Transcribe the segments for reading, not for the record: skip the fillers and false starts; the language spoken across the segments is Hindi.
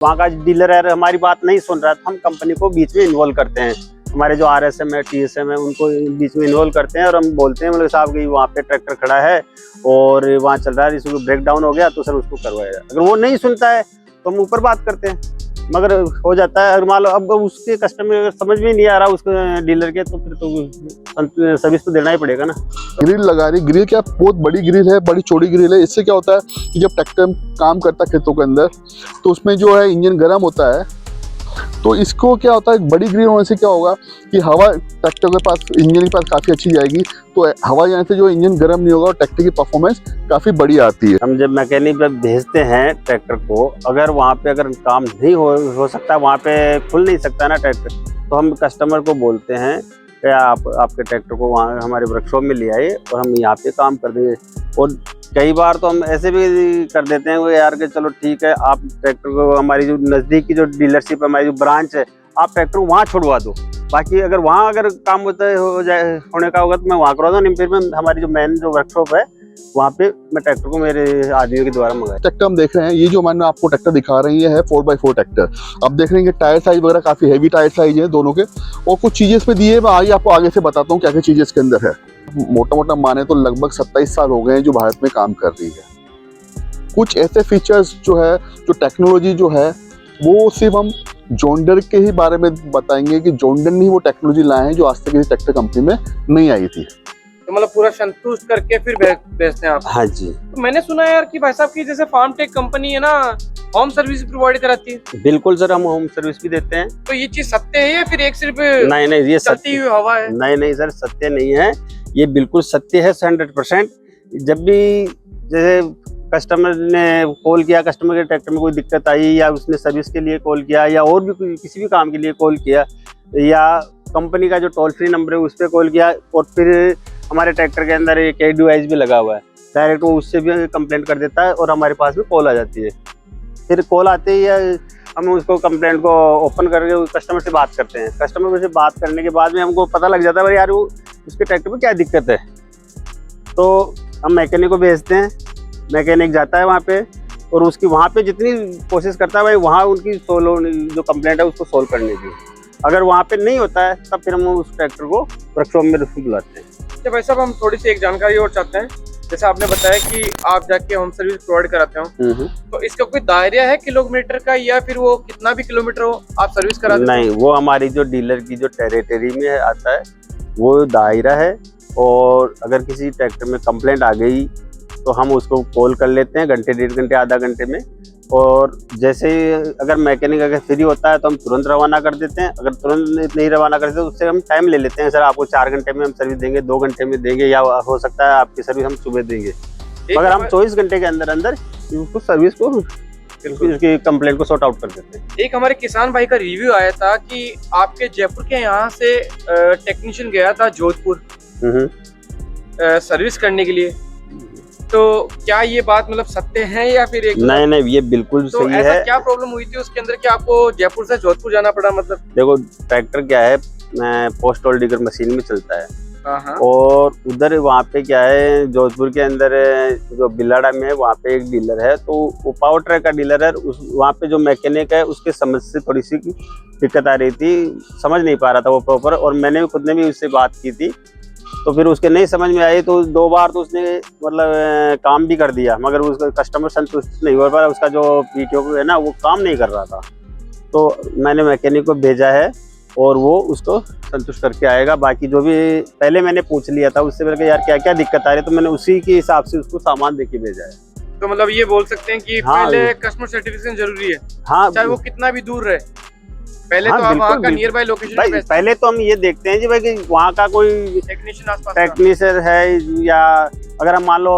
वहाँ का डीलर है हमारी बात नहीं सुन रहा है तो हम कंपनी को बीच में इन्वॉल्व करते हैं। हमारे जो RSM है, TSM है, उनको बीच में इन्वॉल्व करते हैं और हम बोलते हैं मतलब साहब कि वहाँ पे ट्रैक्टर खड़ा है और वहाँ चल रहा है, इसको ब्रेक डाउन हो गया तो सर उसको करवाएगा। अगर वो नहीं सुनता है तो हम ऊपर बात करते हैं, मगर हो जाता है। अगर मान लो अब उसके कस्टमर अगर समझ में नहीं आ रहा उसके डीलर के, तो फिर तो सर्विस तो देना ही पड़ेगा ना। ग्रिल लगा रही, ग्रिल क्या बहुत बड़ी ग्रिल है, बड़ी चौड़ी ग्रिल है। इससे क्या होता है कि जब ट्रैक्टर काम करता है खेतों के अंदर तो उसमें जो है इंजन गर्म होता है, तो इसको क्या होता है बड़ी ग्रिल होने से क्या होगा कि हवा ट्रैक्टर के पास, इंजन के पास काफ़ी अच्छी जाएगी, तो हवा जाने से जो इंजन गर्म नहीं होगा और ट्रैक्टर की परफॉर्मेंस काफ़ी बड़ी आती है। हम जब मैकेनिक पे भेजते हैं ट्रैक्टर को, अगर वहाँ पे अगर काम नहीं हो सकता, वहाँ पे खुल नहीं सकता ना ट्रैक्टर, तो हम कस्टमर को बोलते हैं कि आप आपके ट्रैक्टर को वहाँ हमारे वर्कशॉप में ले आइए और हम यहाँ पे काम कर देंगे। और कई बार तो हम ऐसे भी कर देते हैं वो यार कि चलो ठीक है, आप ट्रैक्टर को हमारी जो नज़दीक की जो डीलरशिप है, हमारी जो ब्रांच है, आप ट्रैक्टर को वहाँ छुड़वा दो, बाकी अगर वहाँ अगर काम होने का होगा तो मैं वहाँ करवा दूँ। नहीं फिर मैं हमारी जो मेन जो वर्कशॉप है वहाँ पे मैं ट्रैक्टर को मेरे आदमियों के द्वारा मंगाया। ट्रैक्टर हम देख रहे हैं, ये जो मैंने आपको ट्रैक्टर दिखा रही है 4x4 ट्रैक्टर। अब देख रहे हैं कि टायर साइज वगैरह काफ़ी हैवी टायर साइज है दोनों के, और कुछ चीज़ें इसमें दी है। मैं आइए आपको आगे से बताता हूँ क्या क्या चीज़ें इसके अंदर है। मोटा मोटा माने तो लगभग 27 साल हो गए हैं जो भारत में काम कर रही है। कुछ ऐसे फीचर्स जो है, जो टेक्नोलॉजी जो है, वो सिर्फ हम जॉन डीरे के ही बारे में बताएंगे कि जॉन डीरे ने ही वो टेक्नोलॉजी लाए हैं जो आज तक किसी ट्रैक्टर कंपनी में नहीं आई थी। तो मतलब पूरा संतुष्ट करके फिर भेजते हैं आप? हाँ जी। तो मैंने सुना है यार कि भाई साहब की जैसे फार्म टेक कंपनी है ना, होम सर्विस प्रोवाइड कराती है। बिल्कुल सर, हम होम सर्विस भी देते हैं। तो ये चीज सत्य है या फिर एक सिर्फ नहीं ये चलती हुई हवा है? नहीं सर, सत्य नहीं है, ये बिल्कुल सत्य है 100%। जब भी जैसे कस्टमर ने कॉल किया, कस्टमर के ट्रैक्टर में कोई दिक्कत आई या उसने सर्विस के लिए कॉल किया या और भी किसी भी काम के लिए कॉल किया, या कंपनी का जो टोल फ्री नंबर है उस पर कॉल किया, और फिर हमारे ट्रैक्टर के अंदर एक डिवाइस भी लगा हुआ है, डायरेक्ट वो उससे भी कंप्लेंट कर देता है और हमारे पास भी कॉल आ जाती है। फिर कॉल आते ही हम उसको कंप्लेंट को ओपन करके कस्टमर से बात करते हैं। कस्टमर से बात करने के बाद में हमको पता लग जाता है यार वो उसके ट्रैक्टर में क्या दिक्कत है, तो हम मैकेनिक को भेजते हैं। मैकेनिक जाता है वहाँ पे और उसकी वहाँ पे जितनी कोशिश करता है भाई वहाँ उनकी जो कंप्लेंट है उसको सोल्व करने की। अगर वहाँ पे नहीं होता है तब फिर हम उस ट्रैक्टर को वर्कशॉप में बुलाते हैं। अच्छा भाई साहब, हम थोड़ी सी एक जानकारी और चाहते हैं। जैसे आपने बताया कि आप जाके होम सर्विस प्रोवाइड कराते हो, तो इसका कोई दायरा है किलोमीटर का, या फिर वो कितना भी किलोमीटर हो आप सर्विस कराते हो? नहीं, वो हमारी जो डीलर की जो टेरिटरी में आता है वो दायरा है, और अगर किसी ट्रैक्टर में कंप्लेंट आ गई तो हम उसको कॉल कर लेते हैं घंटे, 1.5 घंटे, आधा घंटे में। और जैसे ही अगर मैकेनिक अगर फ्री होता है तो हम तुरंत रवाना कर देते हैं। अगर तुरंत नहीं रवाना करते तो उससे हम टाइम ले लेते हैं, सर आपको 4 घंटे में हम सर्विस देंगे, 2 घंटे में देंगे, या हो सकता है आपकी सर्विस हम सुबह देंगे, मगर हम 24 घंटे के अंदर अंदर उसको सर्विस को उसकी कंप्लेंट को सॉर्ट आउट कर देते हैं। एक हमारे किसान भाई का रिव्यू आया था कि आपके जयपुर के यहाँ से टेक्नीशियन गया था जोधपुर सर्विस करने के लिए, तो क्या ये बात मतलब सत्य है या फिर एक? नहीं ये बिल्कुल तो सही ऐसा है। क्या प्रॉब्लम हुई थी उसके अंदर कि आपको जयपुर से जोधपुर जाना पड़ा? मतलब देखो ट्रैक्टर क्या है, पोस्ट होल डिगर मशीन में चलता है, और उधर वहाँ पे क्या है, जोधपुर के अंदर जो बिलाड़ा में है वहाँ पे एक डीलर है, तो वो पावर ट्रैक का डीलर है। वहाँ पे जो मैकेनिक है उसके समझ से थोड़ी सी दिक्कत आ रही थी, समझ नहीं पा रहा था वो प्रॉपर, और मैंने खुद ने भी उससे बात की थी, तो फिर उसके नहीं समझ में आई, तो 2 बार तो उसने मतलब काम भी कर दिया, मगर उसका कस्टमर संतुष्ट नहीं हो पा रहा, उसका जो PTO है ना वो काम नहीं कर रहा था। तो मैंने मैकेनिक को भेजा है और वो उसको संतुष्ट करके आएगा। बाकी जो भी पहले मैंने पूछ लिया था उससे पहले यार क्या क्या दिक्कत आ रही है, तो मैंने उसी के हिसाब से उसको सामान दे के भेजा है। तो मतलब ये बोल सकते हैं कि हाँ, पहले कस्टमर सर्टिफिकेशन जरूरी है, हाँ, चाहे वो कितना भी दूर रहे। पहले हाँ, तो आप वहाँ का बिल्कुल, नियर बाय लोकेशन पहले तो हम ये देखते हैं जी भाई कि वहाँ का कोई टेक्नीशियन है, या अगर हम मान लो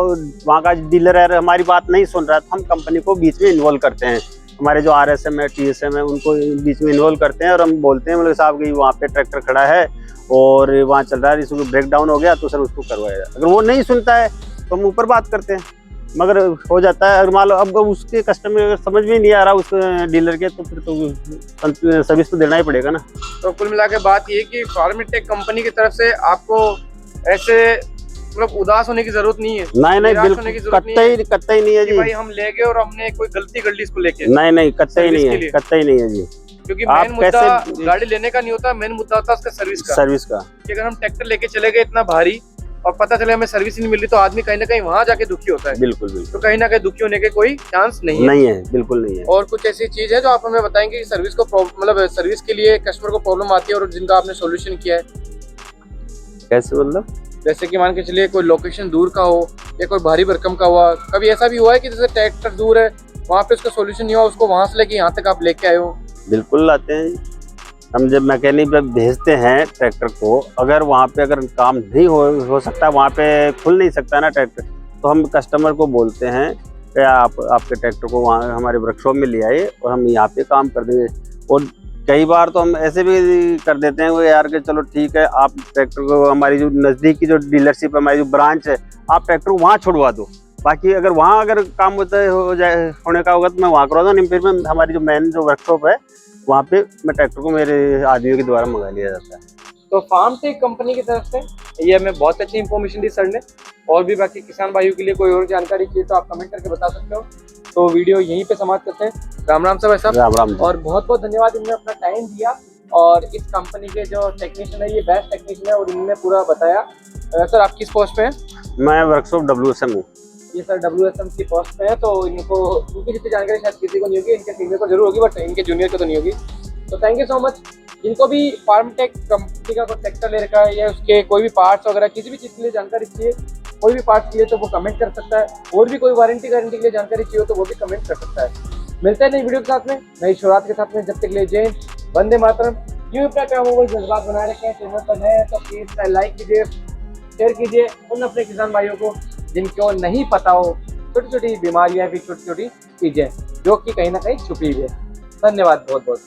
वहाँ का डीलर है हमारी बात नहीं सुन रहा है तो हम कंपनी को बीच में इन्वॉल्व करते हैं। हमारे जो RSM है, TSM है, उनको बीच में इन्वॉल्व करते हैं और हम बोलते हैं मतलब साहब कि वहाँ पे ट्रैक्टर खड़ा है और वहाँ चल रहा है, इसको ब्रेक डाउन हो गया तो सर उसको करवाएगा। अगर वो नहीं सुनता है तो हम ऊपर बात करते हैं, मगर हो जाता है। अगर मान लो अब उसके कस्टमर अगर समझ में नहीं आ रहा उसके डीलर के, तो फिर तो सर्विस तो देना ही पड़ेगा ना। तो कुल मिला के बात ये कि फार्मेटेक कंपनी की तरफ से आपको ऐसे मतलब उदास होने की जरूरत नहीं है, नहीं निराश बिल्कुल होने की जरूरत नहीं है कतई नहीं है कि जी। भाई हम ले गए और हमने कोई गलती कर ली इसको लेके। नहीं कतई सर्विस नहीं के है, लिए। कतई नहीं है जी। क्योंकि आप मेन मुद्दा कैसे- गाड़ी लेने का नहीं होता, मेन मुद्दा होता है उसका सर्विस का। सर्विस का कि अगर हम ट्रैक्टर लेके चले गए इतना भारी और पता चले हमें सर्विस नहीं मिल रही, तो आदमी कहीं ना कहीं वहां जाके दुखी होता है। बिल्कुल तो कहीं ना कहीं दुखी होने के कोई चांस नहीं है। बिल्कुल नहीं है। और कुछ ऐसी चीज है जो आप हमें बताएंगे कि सर्विस को मतलब सर्विस के लिए कस्टमर को प्रॉब्लम आती है और जिनका आपने सॉल्यूशन किया है? कैसे मतलब? जैसे कि मान के चलिए कोई लोकेशन दूर का हो या कोई भारी भरकम का हुआ, कभी ऐसा भी हुआ है कि जैसे ट्रैक्टर दूर है, वहाँ पे उसका सॉल्यूशन नहीं हुआ, उसको वहां से लेके यहाँ तक आप लेके आए हो? बिल्कुल लाते हैं। हम जब मैकेनिक भेजते हैं ट्रैक्टर को, अगर वहाँ पे अगर काम नहीं हो सकता, वहाँ पे खुल नहीं सकता ना ट्रैक्टर, तो हम कस्टमर को बोलते हैं कि आप आपके ट्रैक्टर को वहाँ हमारे वर्कशॉप में ले आइए और हम यहाँ पे काम कर देंगे। और कई बार तो हम ऐसे भी कर देते हैं वो यार कि चलो ठीक है, आप ट्रैक्टर को हमारी जो नज़दीक की जो डीलरशिप हमारी जो ब्रांच है, आप ट्रैक्टर को वहाँ छुड़वा दो, बाकी अगर वहाँ अगर काम होने का होगा तो मैं वहाँ करवा दूँ। नहीं फिर मैं हमारी जो मेन जो वर्कशॉप है वहाँ पे मैं ट्रैक्टर को मेरे आदमियों के द्वारा मंगा लिया जाता है। तो फार्म टेक कंपनी की तरफ से ये हमें बहुत अच्छी इन्फॉर्मेशन दी सर ने। और भी बाकी किसान भाइयों के लिए कोई और जानकारी चाहिए तो आप कमेंट करके बता सकते हो। तो वीडियो यहीं पे समाप्त करते हैं। राम राम भाई साहब। राम राम। और बहुत बहुत धन्यवाद, इन्होंने अपना टाइम दिया और इस कंपनी के जो टेक्नीशियन है ये बेस्ट टेक्नीशियन है और इन्होंने पूरा बताया। सर आप किस पोस्ट पे हैं? मैं वर्कशॉप WSM हूँ। ये सर WSM की पोस्ट पे है, तो इनको इनकी जितनी जानकारी शायद किसी को नहीं होगी, इनके सीनियर को जरूर होगी बट इनके जूनियर को तो नहीं होगी। तो थैंक यू सो मच। जिनको भी फार्मटेक कंपनी का कोई ट्रैक्टर ले रखा है या उसके कोई भी पार्ट्स वगैरह किसी भी चीज़ के लिए जानकारी चाहिए, कोई भी पार्ट्स के लिए, तो वो कमेंट कर सकता है। और भी कोई वारंटी गारंटी के लिए जानकारी चाहिए हो तो वो भी कमेंट कर सकता है। मिलते हैं नई वीडियो के साथ में, नई शुरुआत के साथ में। जब तक के लिए जय हिंद, वंदे मातरम। यूं अपना काम हो जज्बात बनाए रखें। चैनल पर नए हैं तो प्लीज लाइक कीजिए, शेयर कीजिए उन अपने किसान भाइयों को जिनको नहीं पता हो छोटी छोटी बीमारियां, भी छोटी छोटी चीजें जो कि कहीं ना कहीं छुपी हुई है। धन्यवाद बहुत बहुत।